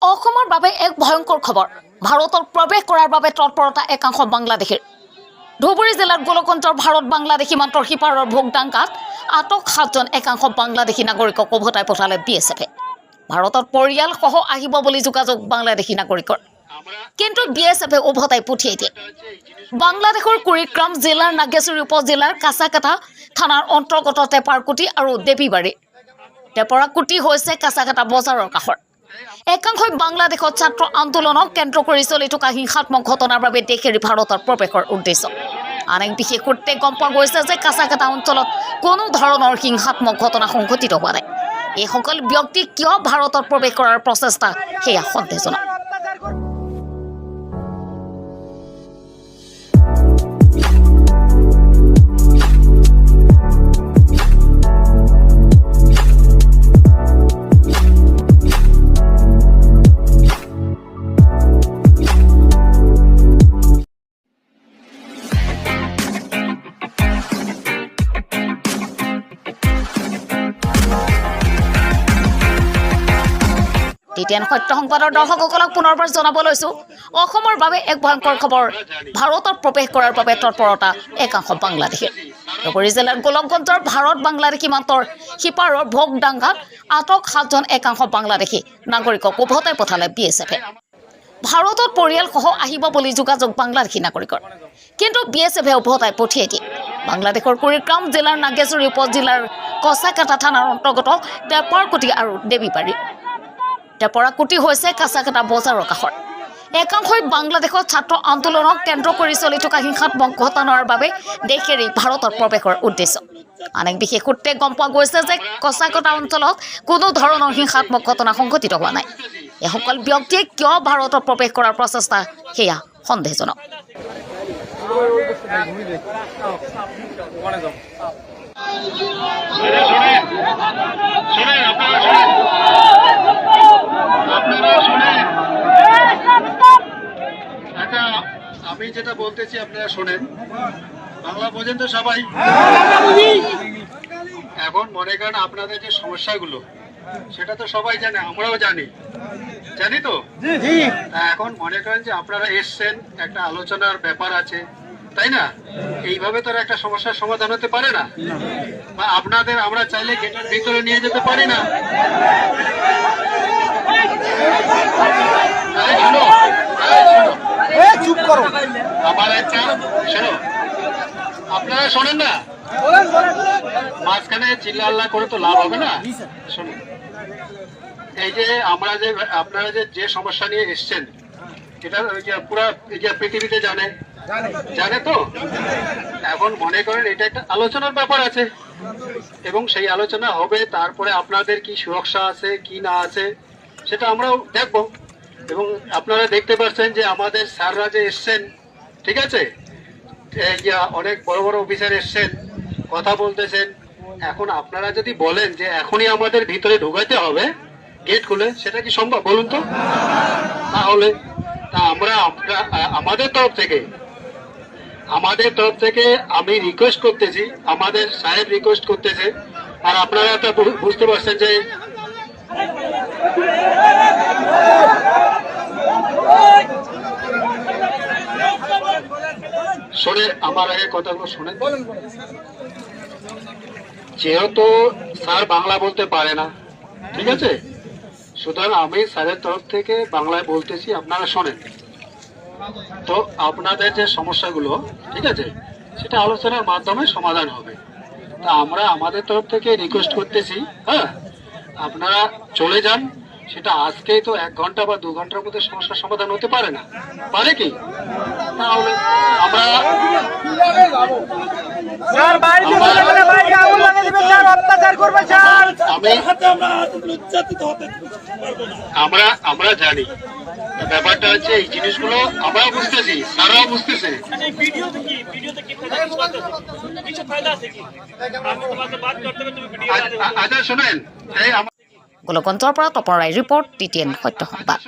অসমৰ বাবে এক ভয়ংকৰ খবৰ। ভাৰতত প্ৰৱেশ কৰাৰ বাবে তৎপৰতা একাংশ বাংলাদেশীৰ। ধুবুৰী জিলাৰ গোলকগঞ্জৰ ভাৰত বাংলাদেশী সীমান্তৰ সিপাৰৰ ভোগদাংগাত আটক 7জন একাংশ বাংলাদেশী নাগৰিকক উভতাই পঠালে BSF। ভাৰতত পৰিয়ালসহ আহিব বুলি যোগাযোগ বাংলাদেশী নাগৰিকৰ, কিন্তু BSFে উভতাই পঠিয়াই দিয়ে। বাংলাদেশৰ কুৰিগ্ৰাম জিলাৰ নাগেশ্বৰী উপজিলাৰ কাছাকাটা থানাৰ অন্তৰ্গত টেপাৰকুটি আৰু দেৱীবাৰী। টেপাৰকুটি হৈছে কাছাকাটা বজাৰৰ কাষৰ। একাংশই বাংলাদেশত ছাত্ৰ আন্দোলনক কেন্দ্ৰ কৰি চলি থকা হিংসাত্মক ঘটনাৰ বাবে দেশ এৰি ভাৰতত প্ৰৱেশৰ উদ্দেশ্য। আন এক বিশেষ সূত্ৰে গম পোৱা গৈছে যে কাছাকাটা অঞ্চলত কোনো ধৰণৰ হিংসাত্মক ঘটনা সংঘটিত হোৱা নাই। এইসকল ব্যক্তি কিয় ভাৰতত প্ৰৱেশ কৰাৰ প্ৰচেষ্টা সেয়া সন্দেহজনক। TTN সত্য সংবাদৰ দৰ্শকসকলক পুনৰবাৰ জনাব লৈছো, অসমৰ বাবে এক ভয়ংকৰ খবৰ। ভাৰতত প্ৰৱেশ কৰাৰ বাবে তৎপৰতা একাংশ বাংলাদেশীৰ। ধুবুৰী জিলাৰ গোলকগঞ্জৰ ভাৰত বাংলাদেশী সীমান্তৰ সিপাৰৰ ভোগদাংগাত আটক 7জন একাংশ বাংলাদেশী নাগৰিকক উভতাই পঠালে BSFে। ভাৰতত পৰিয়ালসহ আহিব বুলি যোগাযোগ বাংলাদেশী নাগৰিকৰ, কিন্তু BSFে উভতাই পঠিয়াই দিয়ে। বাংলাদেশৰ কুৰিগ্ৰাম জিলাৰ নাগেশ্বৰী উপজিলাৰ কাছাকাটা থানাৰ অন্তৰ্গত টেপাৰকুটি আৰু দেৱীবাৰী। টেপাৰকুটি হৈছে কাছাকাটা বজাৰৰ কাষৰ। একাংশই বাংলাদেশত ছাত্ৰ আন্দোলনক কেন্দ্ৰ কৰি চলি থকা হিংসাত্মক ঘটনাৰ বাবে দেশ এৰি ভাৰতত প্ৰৱেশৰ উদ্দেশ্য। আন এক বিশেষ সূত্ৰে গম পোৱা গৈছে যে কাছাকাটা অঞ্চলত কোনো ধৰণৰ হিংসাত্মক ঘটনা সংঘটিত হোৱা নাই। এইসকল ব্যক্তিয়ে কিয় ভাৰতত প্ৰৱেশ কৰাৰ প্ৰচেষ্টা সেয়া সন্দেহজনক। আমি যেটা বলতেছি আপনারা শোনেন, বাংলা বোঝেন তো সবাই। এখন মনে করেন আপনাদের যে সমস্যাগুলো সেটা তো সবাই জানে, আমরাও জানি তো। এখন মনে করেন যে আপনারা এসছেন, একটা আলোচনার ব্যাপার আছে, তাই না? এইভাবে তো একটা সমস্যার সমাধান হতে পারে না। বা আপনাদের আমরা চাইলে গেটের ভিতরে নিয়ে যেতে পারি না। আমার একটা শোনো, আপনারা শোনেন না, মাঝখানে চিল্লা করে তো লাভ হবে না। শোনেন, এই যে আপনারা যে সমস্যা নিয়ে এসছেন, এটা পুরো পৃথিবীতে জানে তো। এখন মনে করেন এটা একটা আলোচনার ব্যাপার আছে, এবং সেই আলোচনা হবে, তারপরে আপনাদের কি সুরক্ষা আছে কি না আছে সেটা আমরাও দেখবো। এবং আপনারা দেখতে পাচ্ছেন যে আমাদের স্যাররা যে এসছেন, ঠিক আছে, অনেক বড় বড় অফিসার এসছেন, কথা বলতেছেন। এখন আপনারা যদি বলেন যে এখনই আমাদের ভিতরে ঢোকাতে হবে গেট খুলে, সেটা কি সম্ভব বলুন তো? তাহলে আমাদের তরফ থেকে আমি রিকোয়েস্ট করতেছি, আমাদের সাহেব রিকোয়েস্ট করতেছে, আর আপনারা তো বুঝতে পারছেন যে শোনে, আমার আগে কথাগুলো শোনেন। যেহেতু স্যার বাংলা বলতে পারে না, ঠিক আছে, সুতরাং আমি স্যারের তরফ থেকে বাংলায় বলতেছি, আপনারা শোনেন। তো আপনাদের যে সমস্যাগুলো, ঠিক আছে, সেটা আলোচনার মাধ্যমে সমাধান হবে। তা আমরা আমাদের তরফ থেকে রিকোয়েস্ট করতেছি, হ্যাঁ, আপনারা চলে যান। সেটা আজকেই তো 1 ঘন্টা বা 2 ঘন্টার মধ্যে সমস্যার সমাধান হতে পারে না, পারে কি? তাহলে আমরা জানি ব্যাপারটা হচ্ছে, এই জিনিসগুলো আমরাও বুঝতেছি, তারাও বুঝতেছে। আচ্ছা শোনেন, গোলকগঞ্জৰ পৰা তপন ৰায় ৰিপৰ্ট, TTN সত্য সংবাদ।